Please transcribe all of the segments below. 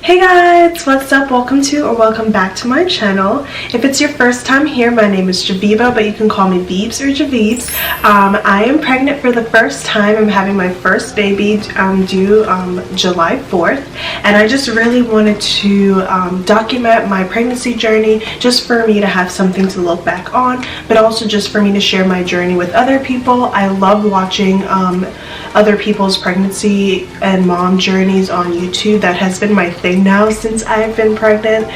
Hey guys, what's up? Welcome to or welcome back to my channel. If it's your first time here, my name is Javeebs, but you can call me Beebs or Javeebs. I am pregnant for the first time. I'm having my first baby due July 4th, and I just really wanted to document my pregnancy journey, just for me to have something to look back on, but also just for me to share my journey with other people. I love watching other people's pregnancy and mom journeys on YouTube. That has been my thing now since I've been pregnant,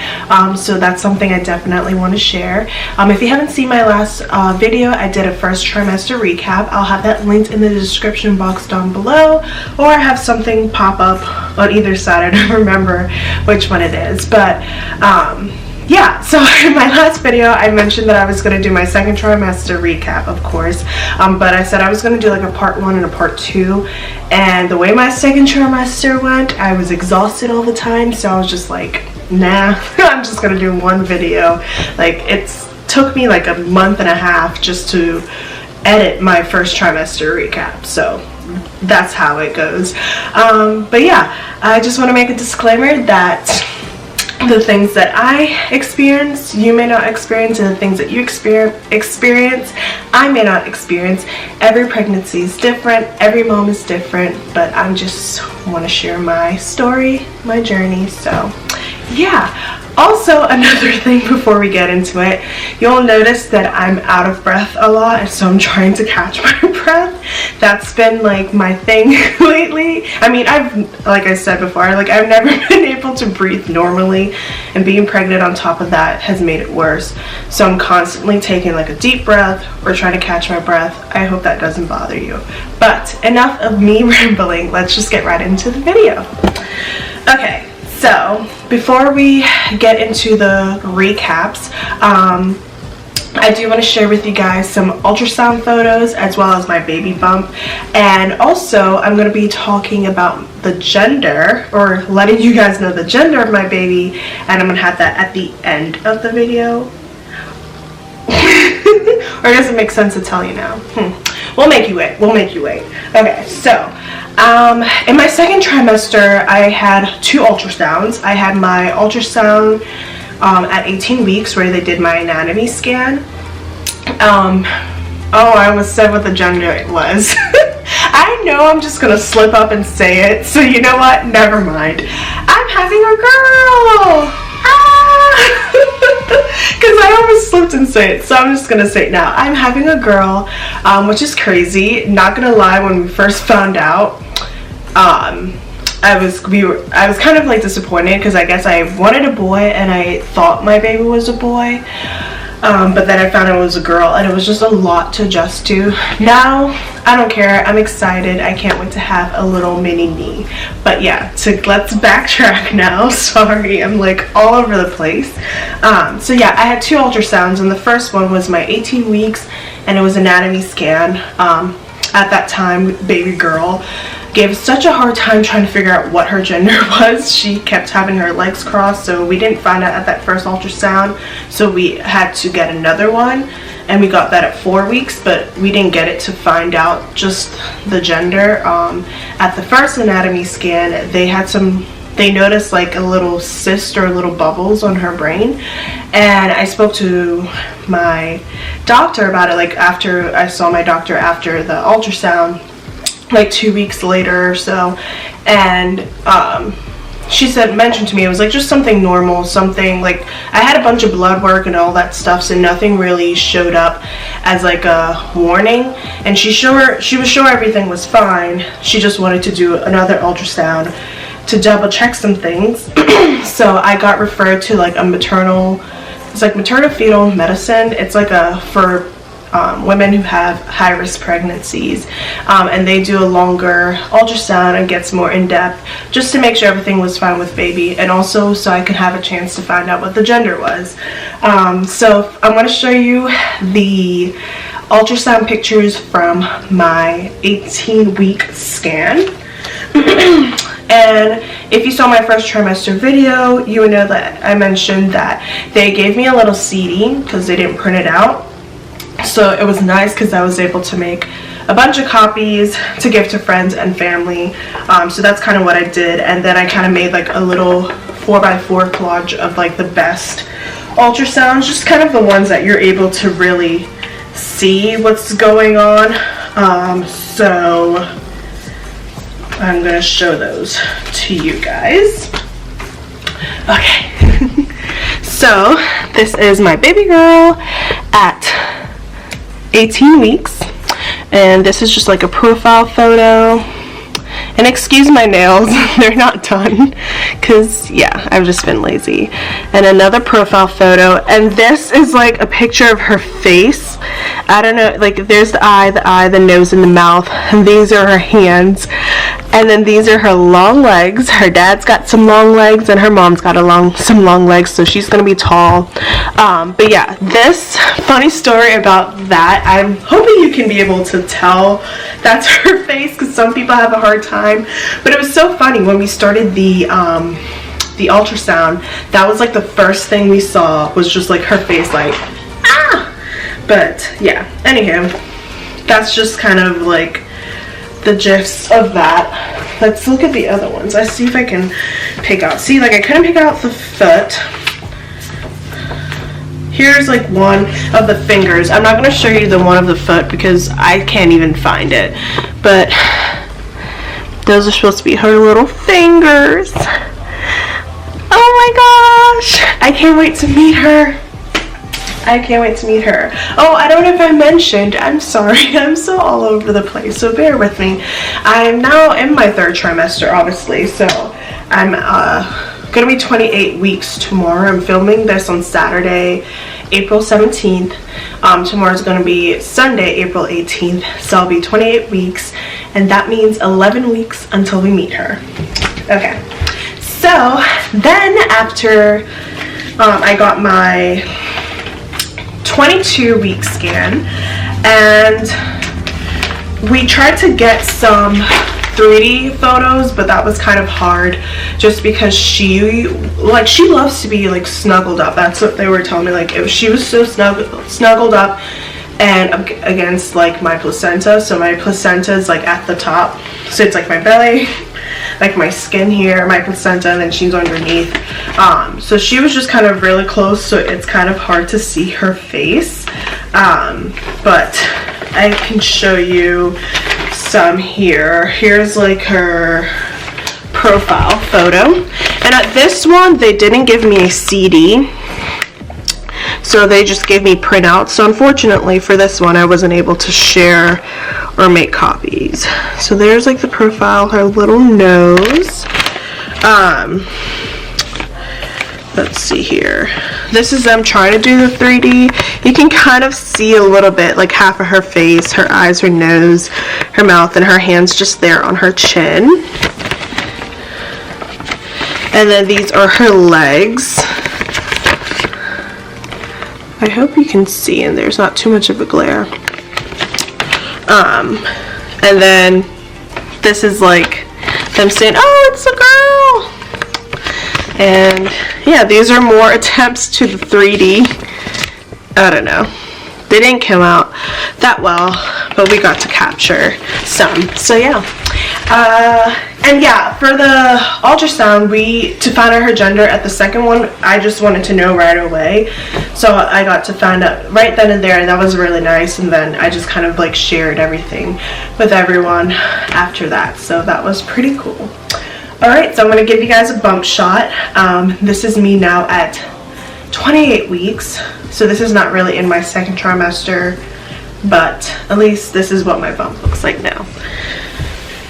so that's something I definitely want to share. If you haven't seen my last video, I did a first trimester recap. I'll have that linked in the description box down below, or I have something pop up on either side. I don't remember which one it is, but yeah, so in my last video I mentioned that I was going to do my second trimester recap, of course, but I said I was going to do like a part 1 and a part 2, and the way my second trimester went, I was exhausted all the time, so I was just like, nah, I'm just going to do one video. Like, it took me like a month and a half just to edit my first trimester recap, so that's how it goes. But yeah, I just want to make a disclaimer that the things that I experience, you may not experience, and the things that you experience, I may not experience. Every pregnancy is different, every mom is different, but I just want to share my story, my journey, so yeah. Also, another thing before we get into it, you'll notice that I'm out of breath a lot, so I'm trying to catch my breath. That's been like my thing lately. I mean, like I said before, I've never been able to breathe normally, and being pregnant on top of that has made it worse. So I'm constantly taking like a deep breath or trying to catch my breath. I hope that doesn't bother you. But enough of me rambling, let's just get right into the video. Okay. So, before we get into the recaps, I do want to share with you guys some ultrasound photos as well as my baby bump, and also I'm going to be talking about the gender, or letting you guys know the gender of my baby, and I'm going to have that at the end of the video. Or does it make sense to tell you now? We'll make you wait. Okay, so in my second trimester, I had 2 ultrasounds. I had my ultrasound at 18 weeks where they did my anatomy scan. Oh, I almost said what the gender it was. I know I'm just gonna slip up and say it, so you know what? Never mind. I'm having a girl! Because I almost slipped and said it, so I'm just gonna say it now. I'm having a girl, which is crazy. Not gonna lie, when we first found out, I was kind of like disappointed, because I guess I wanted a boy and I thought my baby was a boy, but then I found out it was a girl, and it was just a lot to adjust to. Now I don't care, I'm excited, I can't wait to have a little mini me. But yeah, so let's backtrack now. Sorry, I'm like all over the place. So yeah, I had 2 ultrasounds, and the first one was my 18 weeks, and it was anatomy scan. At that time, baby girl gave such a hard time trying to figure out what her gender was. She kept having her legs crossed, so we didn't find out at that first ultrasound, so we had to get another one, and we got that at 4 weeks, but we didn't get it to find out just the gender. At the first anatomy scan, they noticed like a little cyst or little bubbles on her brain, and I spoke to my doctor about it, like after I saw my doctor after the ultrasound, like 2 weeks later or so, and she mentioned to me it was like just something normal, something like I had a bunch of blood work and all that stuff, so nothing really showed up as like a warning, and she was sure everything was fine. She just wanted to do another ultrasound to double check some things. So I got referred to like maternal fetal medicine. It's like for women who have high-risk pregnancies, and they do a longer ultrasound and gets more in-depth, just to make sure everything was fine with baby, and also so I could have a chance to find out what the gender was. So I'm going to show you the ultrasound pictures from my 18-week scan. And if you saw my first trimester video, you would know that I mentioned that they gave me a little CD because they didn't print it out. So it was nice because I was able to make a bunch of copies to give to friends and family. So that's kind of what I did, and then I kind of made like a little 4x4 collage of like the best ultrasounds, just kind of the ones that you're able to really see what's going on. So I'm gonna show those to you guys. Okay. So this is my baby girl at 18 weeks, and this is just like a profile photo. And excuse my nails, they're not done because, yeah, I've just been lazy. And another profile photo, and this is like a picture of her face. I don't know, like there's the eye, the nose, and the mouth, and these are her hands. And then these are her long legs. Her dad's got some long legs, and her mom's got some long legs, so she's gonna be tall. But yeah, this funny story about that, I'm hoping you can be able to tell that's her face, because some people have a hard time. But it was so funny when we started the ultrasound. That was like the first thing we saw, was just like her face, like ah. But yeah, anywho, that's just kind of like the gist of that. Let's look at the other ones. Let's see if I can pick out. See, like I couldn't pick out the foot. Here's like one of the fingers. I'm not going to show you the one of the foot because I can't even find it. But those are supposed to be her little fingers. Oh my gosh. I can't wait to meet her. I can't wait to meet her. Oh, I don't know if I mentioned, I'm sorry, I'm so all over the place, so bear with me. I'm now in my 3rd trimester, obviously, so I'm gonna be 28 weeks tomorrow. I'm filming this on Saturday, April 17th. Tomorrow's gonna be Sunday, April 18th, so I'll be 28 weeks, and that means 11 weeks until we meet her. Okay, so then after I got my 22-week scan, and we tried to get some 3D photos, but that was kind of hard just because she loves to be like snuggled up. That's what they were telling me, like if she was so snuggled up and against like my placenta. So my placenta is like at the top, so it's like my belly, like my skin here, my placenta, and then she's underneath. So she was just kind of really close, so it's kind of hard to see her face. But I can show you some here. Here's like her profile photo. And at this one, they didn't give me a CD, so they just gave me printouts. So unfortunately for this one, I wasn't able to share or make copies. So there's like the profile, her little nose. Let's see here. This is them trying to do the 3D. You can kind of see a little bit, like half of her face, her eyes, her nose, her mouth, and her hands just there on her chin. And then these are her legs. I hope you can see, and there's not too much of a glare. And then this is like them saying, oh, it's a girl. And yeah, these are more attempts to the 3D. I don't know. They didn't come out that well, but we got to capture some. So yeah. And yeah, for the ultrasound, to find out her gender at the second one, I just wanted to know right away. So I got to find out right then and there, and that was really nice. And then I just kind of like shared everything with everyone after that. So that was pretty cool. Alright, so I'm going to give you guys a bump shot. This is me now at 28 weeks. So this is not really in my 2nd trimester, but at least this is what my bump looks like now.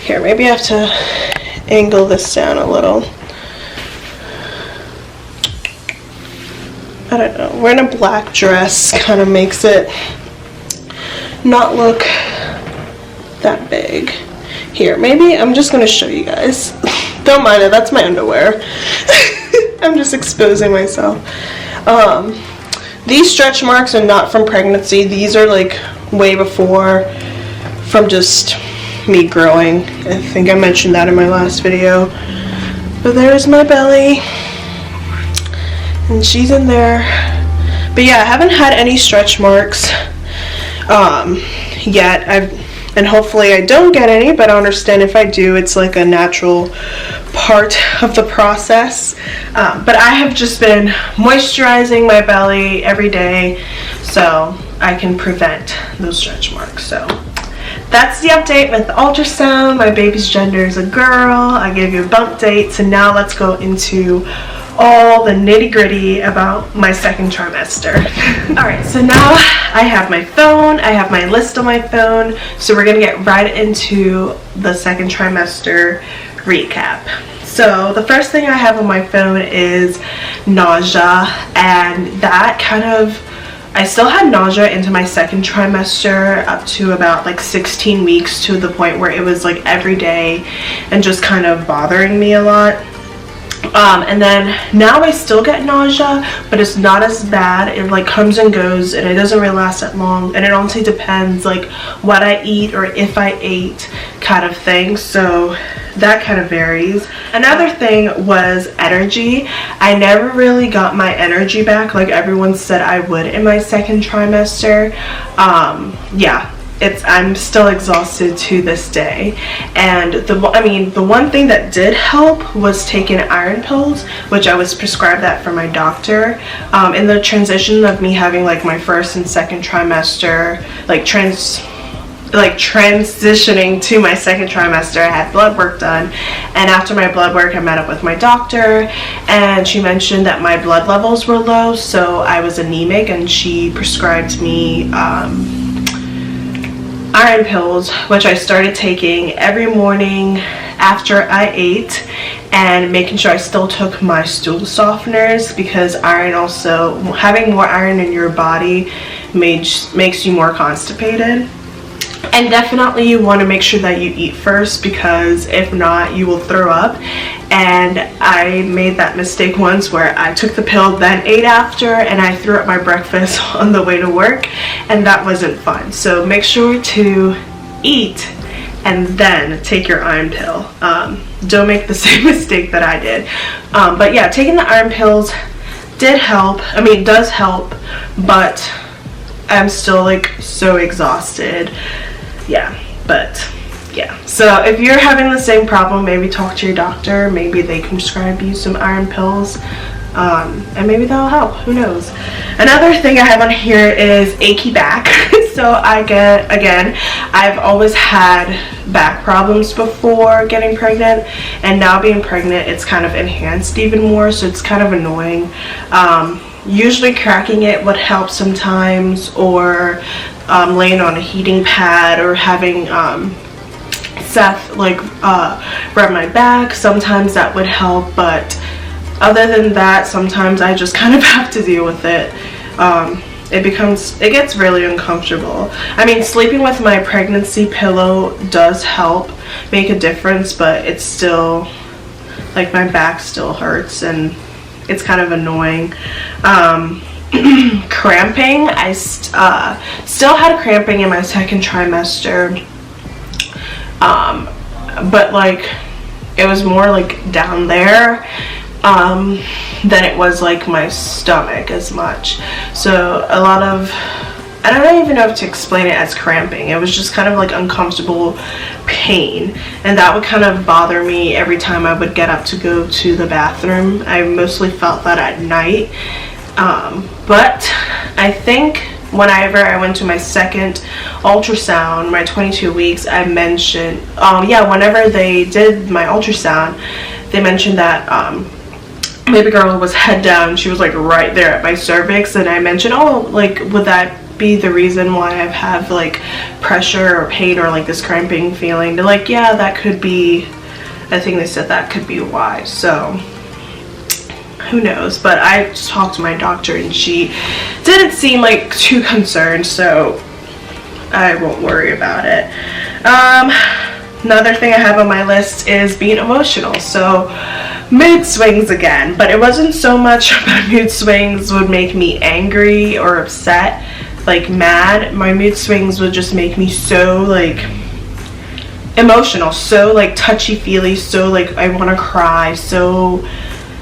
Here, maybe I have to angle this down a little. I don't know. Wearing a black dress kind of makes it not look that big. Here, maybe I'm just going to show you guys. Don't mind it, that's my underwear. I'm just exposing myself. These stretch marks are not from pregnancy. These are like way before, from just me growing. I think I mentioned that in my last video. But there's my belly, and she's in there. But yeah, I haven't had any stretch marks yet. And hopefully I don't get any, but I understand if I do, it's like a natural part of the process, but I have just been moisturizing my belly every day so I can prevent those stretch marks. So that's the update with the ultrasound. My baby's gender is a girl. I gave you a bump date, so now let's go into all the nitty-gritty about my second trimester. Alright, so now I have my phone, I have my list on my phone, so we're gonna get right into the second trimester recap. So the first thing I have on my phone is nausea, and that kind of, I still had nausea into my second trimester up to about like 16 weeks, to the point where it was like every day and just kind of bothering me a lot. And then now I still get nausea, but it's not as bad. It like comes and goes, and it doesn't really last that long, and it honestly depends like what I eat or if I ate, kind of thing. So that kind of varies. Another thing was energy. I never really got my energy back like everyone said I would in my second trimester. Yeah, I'm still exhausted to this day. And the one thing that did help was taking iron pills, which I was prescribed that from my doctor. In the transition of me having like my first and second trimester, transitioning to my second trimester, I had blood work done, and after my blood work I met up with my doctor, and she mentioned that my blood levels were low, so I was anemic, and she prescribed me iron pills, which I started taking every morning after I ate, and making sure I still took my stool softeners, because iron also, having more iron in your body makes you more constipated. And definitely you want to make sure that you eat first, because if not you will throw up. And I made that mistake once where I took the pill then ate after, and I threw up my breakfast on the way to work, and that wasn't fun. So make sure to eat and then take your iron pill. Don't make the same mistake that I did. But yeah, taking the iron pills does help, but I'm still like so exhausted. Yeah, but yeah, so if you're having the same problem, maybe talk to your doctor. Maybe they can prescribe you some iron pills, and maybe that'll help, who knows. Another thing I have on here is achy back. So I've always had back problems before getting pregnant, and now being pregnant it's kind of enhanced even more, so it's kind of annoying. Usually cracking it would help sometimes, or laying on a heating pad, or having Seth rub my back. Sometimes that would help, but other than that, sometimes I just kind of have to deal with it. It gets really uncomfortable. I mean, sleeping with my pregnancy pillow does help make a difference, but it's still like my back still hurts, and it's kind of annoying. Cramping, I still had cramping in my second trimester, but like it was more like down there than it was like my stomach as much. So I don't even know if to explain it as cramping. It was just kind of like uncomfortable pain, and that would kind of bother me every time I would get up to go to the bathroom. I mostly felt that at night, but I think whenever I went to my second ultrasound, my 22 weeks, I mentioned, whenever they did my ultrasound, they mentioned that baby girl was head down. She was like right there at my cervix, and I mentioned, oh, like would that be the reason why I have like pressure or pain or like this cramping feeling? They're like, yeah, that could be, I think they said that could be why. So who knows, but I talked to my doctor and she didn't seem like too concerned, so I won't worry about it. Another thing I have on my list is being emotional. So mood swings again, but it wasn't so much my mood swings would make me angry or upset, like mad. My mood swings would just make me so like emotional, so like touchy-feely, so like I want to cry, so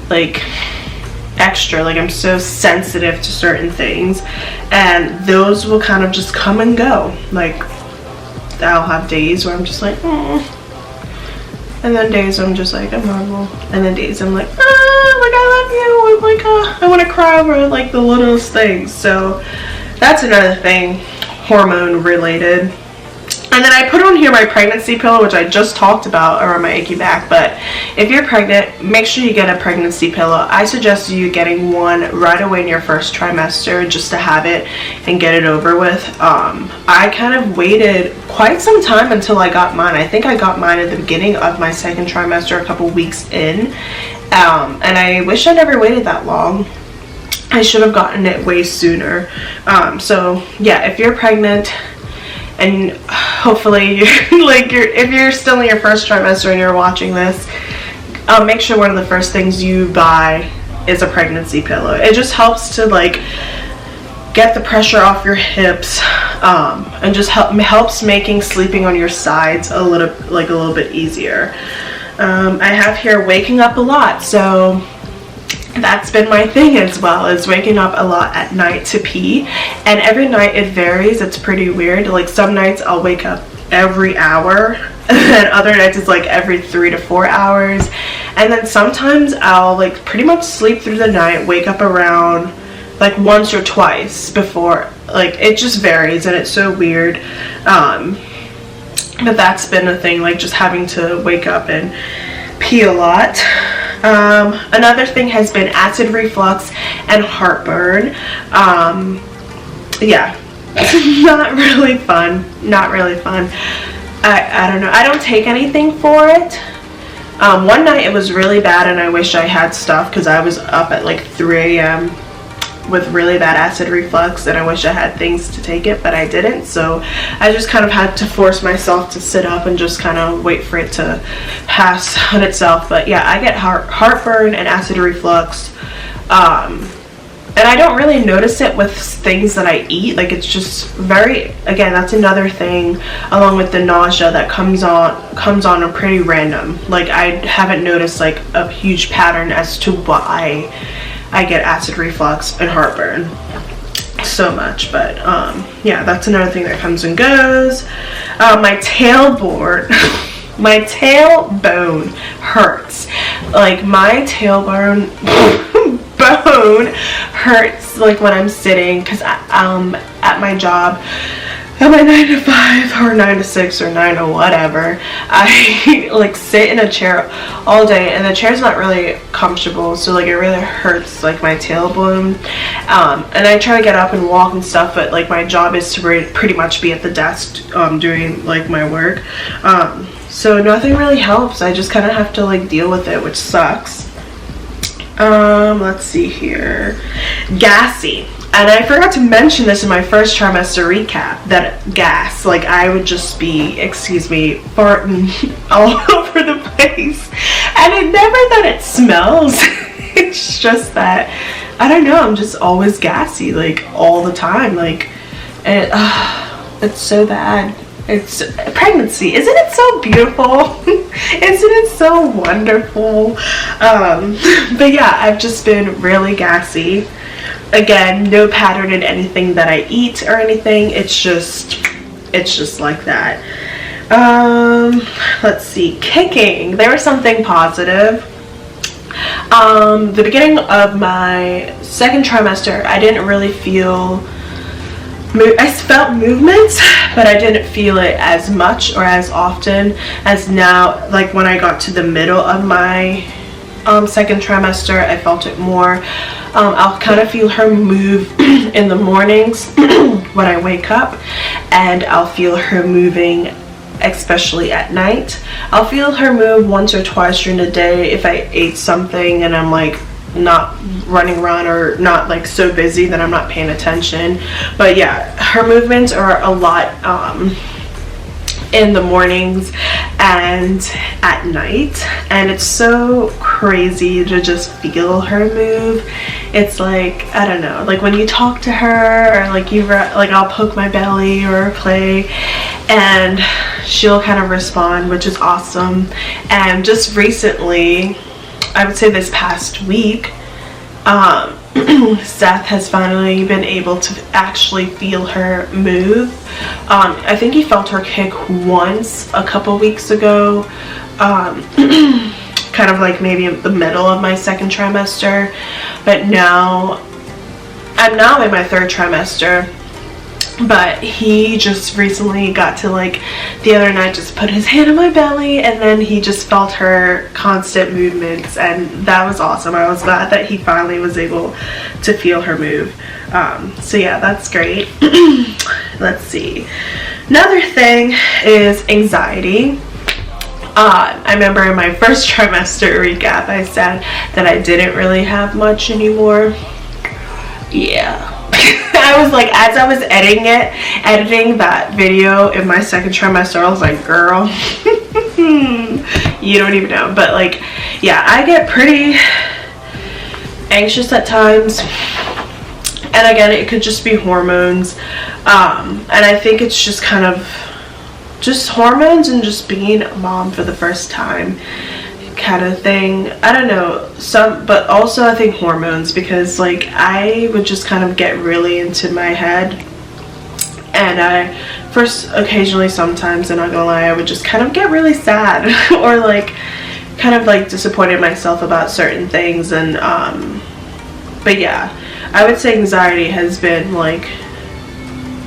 like extra, like I'm so sensitive to certain things, and those will kind of just come and go. Like I'll have days where I'm just like, And then days I'm just like, I'm normal. And then days I'm like, like I love you. I'm like, I want to cry over like the littlest things. So that's another thing, hormone related. And then I put on here my pregnancy pillow, which I just talked about around my achy back. But if you're pregnant, make sure you get a pregnancy pillow. I suggest you getting one right away in your first trimester just to have it and get it over with. I kind of waited quite some time until I got mine. I think I got mine at the beginning of my second trimester, a couple weeks in. And I wish I never waited that long. I should have gotten it way sooner. So yeah, if you're pregnant, and hopefully if you're still in your first trimester and you're watching this, make sure one of the first things you buy is a pregnancy pillow. It just helps to like get the pressure off your hips, and just helps making sleeping on your sides a little bit easier. I have here waking up a lot, so that's been my thing as well, is waking up a lot at night to pee. And every night it varies. It's pretty weird. Like some nights I'll wake up every hour, and other nights it's like every 3 to 4 hours. And then sometimes I'll like pretty much sleep through the night, wake up around like once or twice before. Like it just varies, and it's so weird. But that's been a thing, like just having to wake up and pee a lot. Another thing has been acid reflux and heartburn. Yeah, not really fun. I don't know. I don't take anything for it. One night it was really bad, and I wish I had stuff because I was up at like 3 a.m. with really bad acid reflux, and I wish I had things to take it, but I didn't. So I just kind of had to force myself to sit up and just kind of wait for it to pass on itself. But yeah, I get heartburn and acid reflux, and I don't really notice it with things that I eat. Like it's just again, that's another thing along with the nausea that comes on a pretty random. Like I haven't noticed like a huge pattern as to why I get acid reflux and heartburn so much. But yeah, that's another thing that comes and goes. My tailbone my tailbone hurts. Like my tailbone bone hurts like when I'm sitting, because at my job, at my 9 to 5 or 9 to 6 or 9 to whatever, I like sit in a chair all day, and the chair's not really comfortable, so like it really hurts like my tailbone. And I try to get up and walk and stuff, but like my job is to pretty much be at the desk doing like my work. So nothing really helps. I just kind of have to like deal with it, which sucks. Let's see here. Gassy. And I forgot to mention this in my first trimester recap, that gas, like I would just be, excuse me, farting all over the place. And it's never that it smells. It's just that, I don't know, I'm just always gassy, like all the time. Like, it's so bad. It's pregnancy. Isn't it so beautiful? Isn't it so wonderful? But yeah, I've just been really gassy. Again, no pattern in anything that I eat or anything. It's just like that. Let's see, kicking. There was something positive. The beginning of my second trimester, I didn't really feel, I felt movements, but I didn't feel it as much or as often as now. Like when I got to the middle of my second trimester, I felt it more. I'll kind of feel her move in the mornings when I wake up, and I'll feel her moving especially at night. I'll feel her move once or twice during the day if I ate something and I'm like not running around or not like so busy that I'm not paying attention. But yeah, her movements are a lot in the mornings and at night, and it's so crazy to just feel her move. It's like, I don't know, like when you talk to her, or like I'll poke my belly or play, and she'll kind of respond, which is awesome. And just recently, I would say this past week, Seth has finally been able to actually feel her move. I think he felt her kick once a couple weeks ago, kind of like maybe in the middle of my second trimester, but now I'm now in my third trimester. But he just recently got to, like, the other night just put his hand on my belly, and then he just felt her constant movements, and that was awesome. I was glad that he finally was able to feel her move. So yeah, that's great. Let's see. Another thing is anxiety. I remember in my first trimester recap I said that I didn't really have much anymore. Yeah. I was like, as I was editing that video in my second trimester, I was like, girl, you don't even know. But like, yeah, I get pretty anxious at times, and again, it could just be hormones, and I think it's just kind of just hormones and just being a mom for the first time kind of thing. I don't know, but also I think hormones, because like I would just kind of get really into my head, and I first occasionally sometimes, and I'm not gonna lie, I would just kind of get really sad or like kind of like disappointed myself about certain things. And but yeah, I would say anxiety has been like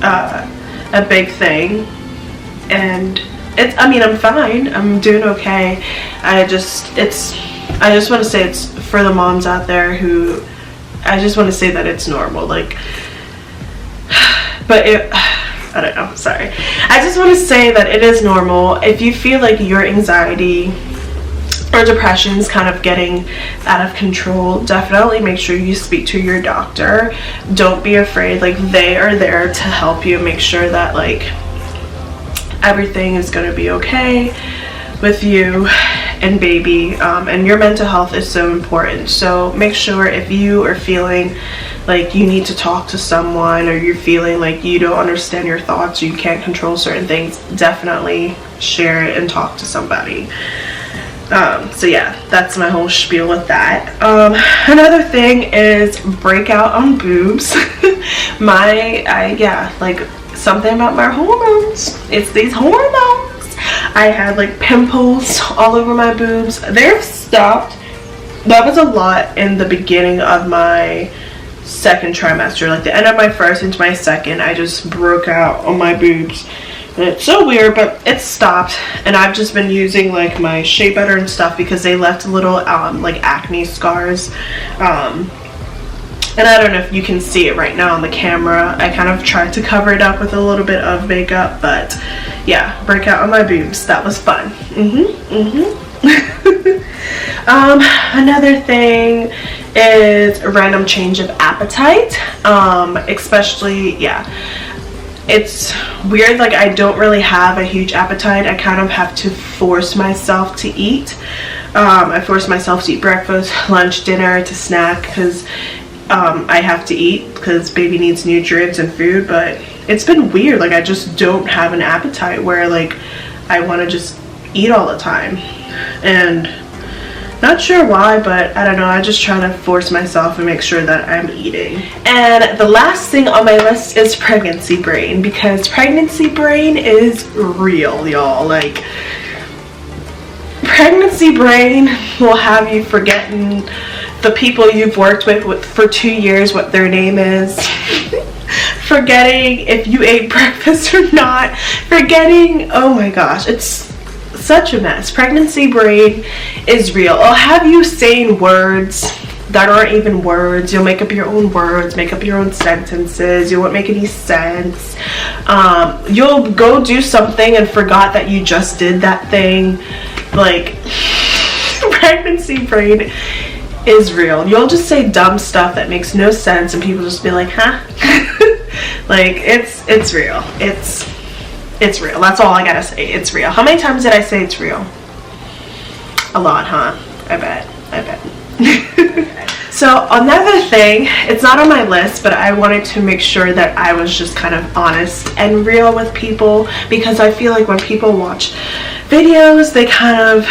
a big thing, and I mean, I'm fine. I'm doing okay. I just want to say it's for the moms out there who, I just want to say that it's normal. Like, but I don't know. Sorry. I just want to say that it is normal. If you feel like your anxiety or depression is kind of getting out of control, definitely make sure you speak to your doctor. Don't be afraid. Like, they are there to help you. Make sure that like everything is going to be okay with you and baby, and your mental health is so important. So make sure if you are feeling like you need to talk to someone, or you're feeling like you don't understand your thoughts, or you can't control certain things, definitely share it and talk to somebody. So yeah, that's my whole spiel with that. Another thing is breakout on boobs. Yeah, like something about my hormones. It's these hormones. I had like pimples all over my boobs. They've stopped. That was a lot in the beginning of my second trimester, like the end of my first into my second. I just broke out on my boobs, and it's so weird, but it stopped. And I've just been using like my shea butter and stuff, because they left little like acne scars. And I don't know if you can see it right now on the camera. I kind of tried to cover it up with a little bit of makeup, but yeah, breakout on my boobs. That was fun. Another thing is a random change of appetite. Especially, yeah, it's weird. Like, I don't really have a huge appetite. I kind of have to force myself to eat. I force myself to eat breakfast, lunch, dinner, to snack, because I have to eat because baby needs nutrients and food. But it's been weird. Like, I just don't have an appetite where like I want to just eat all the time, and not sure why, but I don't know, I just try to force myself and make sure that I'm eating. And the last thing on my list is pregnancy brain, because pregnancy brain is real, y'all. Like, pregnancy brain will have you forgetting the people you've worked with for 2 years, what their name is. Forgetting if you ate breakfast or not. Forgetting, oh my gosh, it's such a mess. Pregnancy brain is real. It'll have you saying words that aren't even words. You'll make up your own words, make up your own sentences. You won't make any sense. You'll go do something and forgot that you just did that thing. Like, pregnancy brain is real. You'll just say dumb stuff that makes no sense, and people just be like, huh? Like, it's real. It's real. That's all I gotta say. It's real. How many times did I say it's real? A lot, huh? I bet. So another thing, it's not on my list, but I wanted to make sure that I was just kind of honest and real with people, because I feel like when people watch videos, they kind of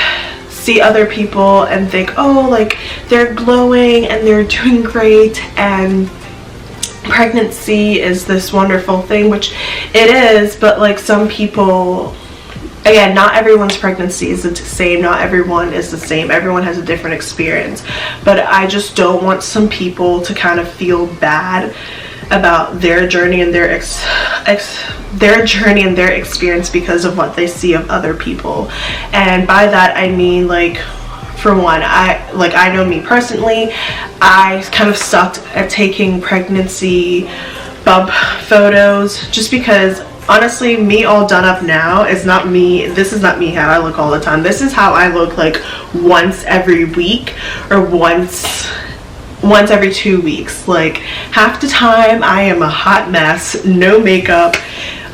see other people and think, oh, like, they're glowing and they're doing great, and pregnancy is this wonderful thing, which it is, but like, some people again, not everyone's pregnancy is the same, not everyone is the same, everyone has a different experience, but I just don't want some people to kind of feel bad about their journey and their experience because of what they see of other people. And by that I mean, like, for one, I know me personally, I kind of sucked at taking pregnancy bump photos just because honestly, me all done up now is not me. This is not me how I look all the time. This is how I look like once every week or once every 2 weeks. Like half the time I am a hot mess, no makeup,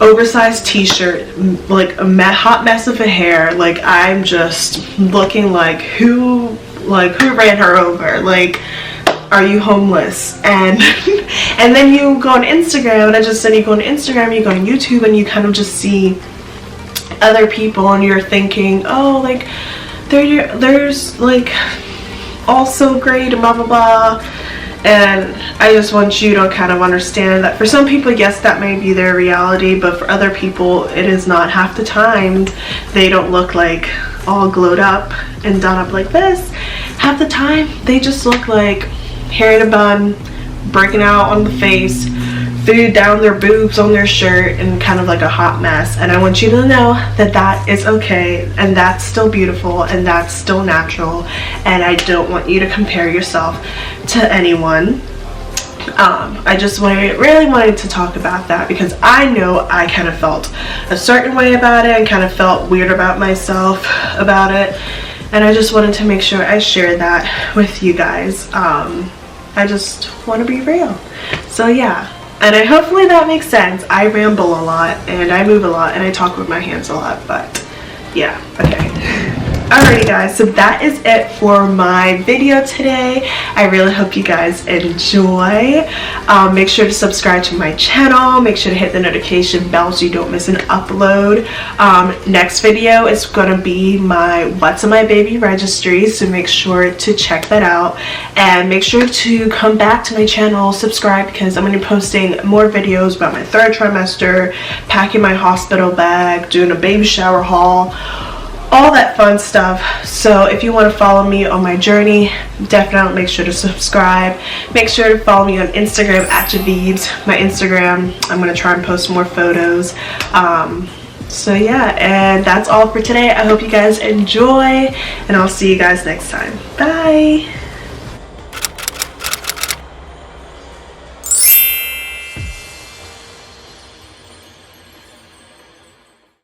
oversized t-shirt, like a hot mess of a hair. Like I'm just looking like who ran her over? Like, are you homeless? And and then you go on Instagram, and I just said you go on Instagram, you go on YouTube, and you kind of just see other people, and you're thinking, oh, like there's like all so great and blah blah blah. And I just want you to kind of understand that for some people, yes, that may be their reality, but for other people it is not. Half the time they don't look like all glowed up and done up like this. Half the time they just look like hair in a bun, breaking out on the face, food down their boobs, on their shirt, and kind of like a hot mess. And I want you to know that that is okay, and that's still beautiful, and that's still natural, and I don't want you to compare yourself to anyone. I just really wanted to talk about that because I know I kind of felt a certain way about it and kind of felt weird about myself about it, and I just wanted to make sure I shared that with you guys. I just want to be real. So yeah, and hopefully that makes sense. I ramble a lot and I move a lot and I talk with my hands a lot, but yeah, okay. Alrighty guys, so that is it for my video today. I really hope you guys enjoy. Make sure to subscribe to my channel. Make sure to hit the notification bell so you don't miss an upload. Next video is going to be my What's in My Baby registry, so make sure to check that out. And make sure to come back to my channel, subscribe, because I'm going to be posting more videos about my 3rd trimester, packing my hospital bag, doing a baby shower haul, all that fun stuff. So if you want to follow me on my journey, definitely make sure to subscribe. Make sure to follow me on Instagram at Javeebs. My Instagram, I'm going to try and post more photos. So yeah, and that's all for today. I hope you guys enjoy, and I'll see you guys next time. Bye.